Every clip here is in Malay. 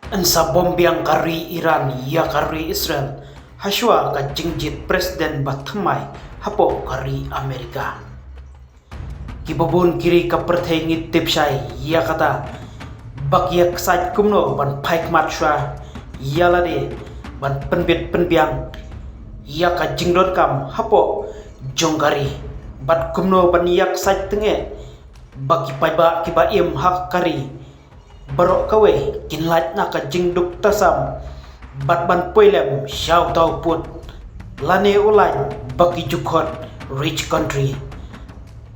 Ansa bombiang kari Iran ya kari Israel haswa ka jingjit presiden batmai hapo kari Amerika. Kibabun kiri ka pertengit tipsai ya kata bakyak sait kumno ban paik matshwa ya lade ban penbit penbiang ya ka jingdon kam hapo jongkari bat kumno ban yak sait tenge baki paiba kiba im hak kari barok kawe kinlat na ka jingduk tasam bat ban poilem shaw tau put lane ulai baki jukhot rich country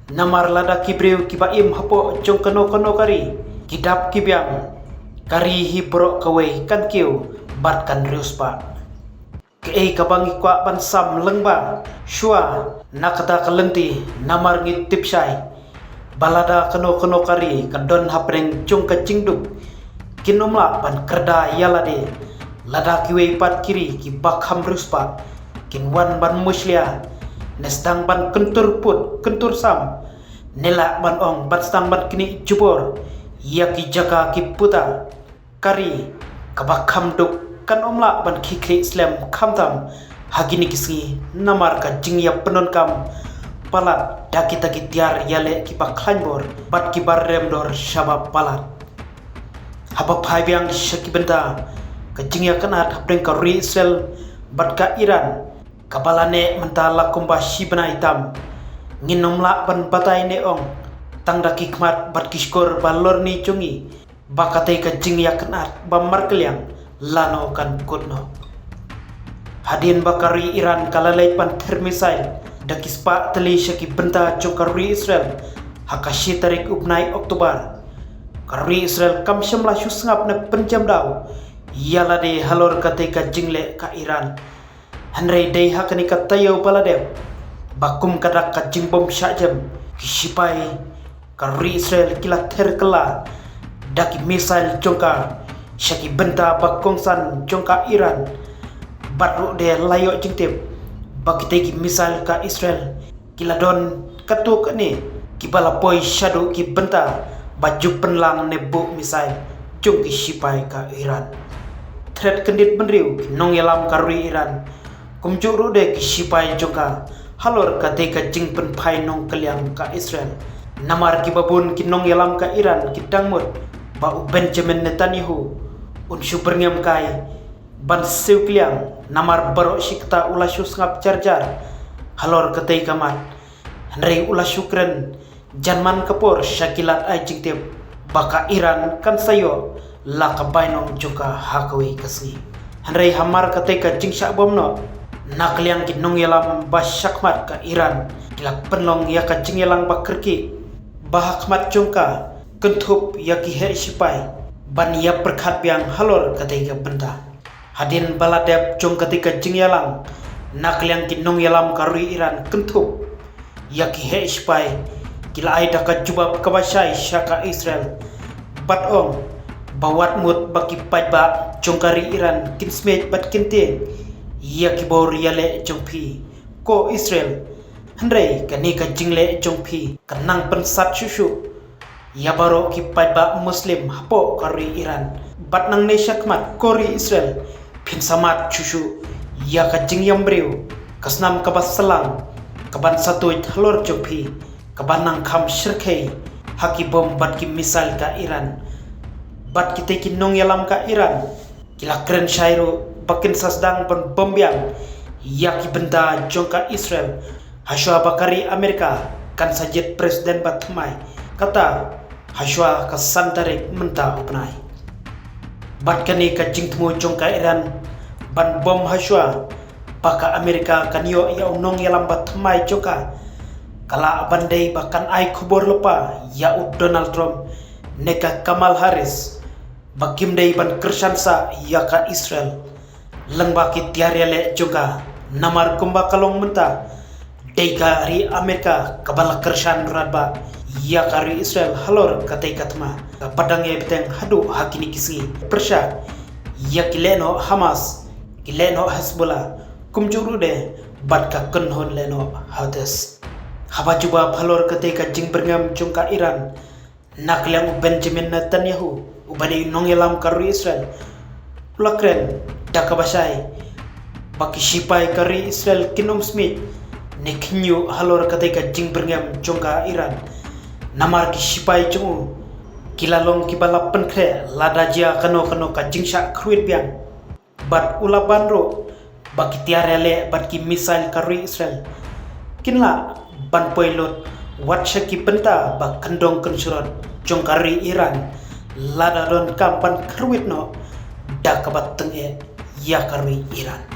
namar lada kibreu kiba im hapo jong kano kari kidap kibyang kari hi barok kawe kan kiu bat kan riuspa ke kabangi kwa ban sam lengba shua nakata kalenti namar ngit tipsai balada kano kari kadon hapreng chung ka jingduk kinomla ban kerda yalade lada kiwe pat kiri ki bakham ruspa kinwan ban muslia nestang ban kentur put kentur sam nela ban ong ban stang ban kini jubor ya ki jaka ki puta kari kabakham duk kan omla ban khikri slam khamtam hagini kisi namar ka jingya penon kam palat daki taki tiar yale kipa klanbor bat kibar remdor shabab palat haba phaibyang shaki benta kajingya kanat hapdeng ka Israel bat ka Iran kabalane mentala kumba shibna itam nginomla ban batai ne ong tangda kikmat bat kishkor balor ni chungi bakate kajingya kanat bamarkelyang lano kan kutno hadin bakari Iran kalalai pan thermisail dakispa tali shaki benta chokari Israel hakashi tarik upnai Oktober kari Israel kam shamla shusngap na penjam daw yala de halor kate ka jingle ka Iran hanrei dei hakani ka tayo paladeb bakum kadak ka jingbom syajam kishipai kari Israel kila terkela daki misail jongka shaki benta bakongsan jongka Iran batru de layo jingtip bakitegi misal ka Israel kiladon katuk ni kibala poi shadow ki benta baju penlang nebu misal jung ki shipai ka Iran threat kendit benriu nong yalam karui Iran kumjuru de ki shipai joka halor kate ka jing pen phai nong kaliang ka Israel namar ki babun ki nong yalam ka Iran ki tangmut ba Benjamin Netanyahu unshu berngam kai ban siukliang namar barok shikta ula shusngap jarjar halor katei kamat henrei ula shukren janman kapor shakilat ai jingtip baka Iran kan sayo la kabainong juga hakawi kasni henrei hamar katei ka jingsha bomno nakliang ki nongyalam ba shakmat ka Iran kila penlong ya ka jingyalang bakerki bahakmat jongka kentup ya ki her sipai ban ya perkhat biang halor katei ka benda hadin baladeb jong ketika jingyalang nakliang kinong yalam karui Iran kentup yaki he ispai kila ai daka jubab kabashai syaka Israel batong bawat mut baki paiba jong kari Iran kinsmet bat kinte yaki bor yale jong pi ko Israel hendrei kani ka jingle jong pi kanang pensat shushu ya baro ki paiba muslim hapo kari Iran bat nang ne syakmat kori Israel pinsamat cucu ya kajing yang breu kasnam kabas selang kaban satu halor jopi kabanang kam shirkei haki bom bat ki misal ka Iran bat kita ki nong yalam ka Iran kila keren shairu bakin sasdang ban bombiang ya ki benda jongka Israel haswa bakari Amerika kan sajet presiden batmai kata haswa kasantarik menta upnai bat kani ka jingtmu jongka Iran ban bom haswa baka Amerika kan yo ya unong ya lambat mai joka kala bandai bahkan ai kubur lupa ya Donald Trump neka Kamal Harris bakim dai ban kersansa ya ka Israel lengbaki tiarele juga namar kumba kalong menta dai kari Amerika kabala kersan radba ya kari Israel halor katai katma padang ya beteng hadu hakini kisi persya ya kileno Hamas kileno Hezbollah kumjuru de bat ka kenhon leno Houthis haba juba halor katai ka jing berngam jungka Iran nakliang Benjamin Netanyahu ubani nong yalam kari Israel Ulakren dakabasai baki sipai kari Israel kinom Smith neknyu halor kateka jing berngam jongka Iran namar ki sipai jungu kilalong kibala penkre ladajia kano ka jingsha kruit piang bat ulapan ro baki tiarele bat ki misail kari Israel kinla ban poilot watcha ki penta bak kandong kensurot jongkari Iran lada don kampan kruit no dakabat tenge yakari Iran.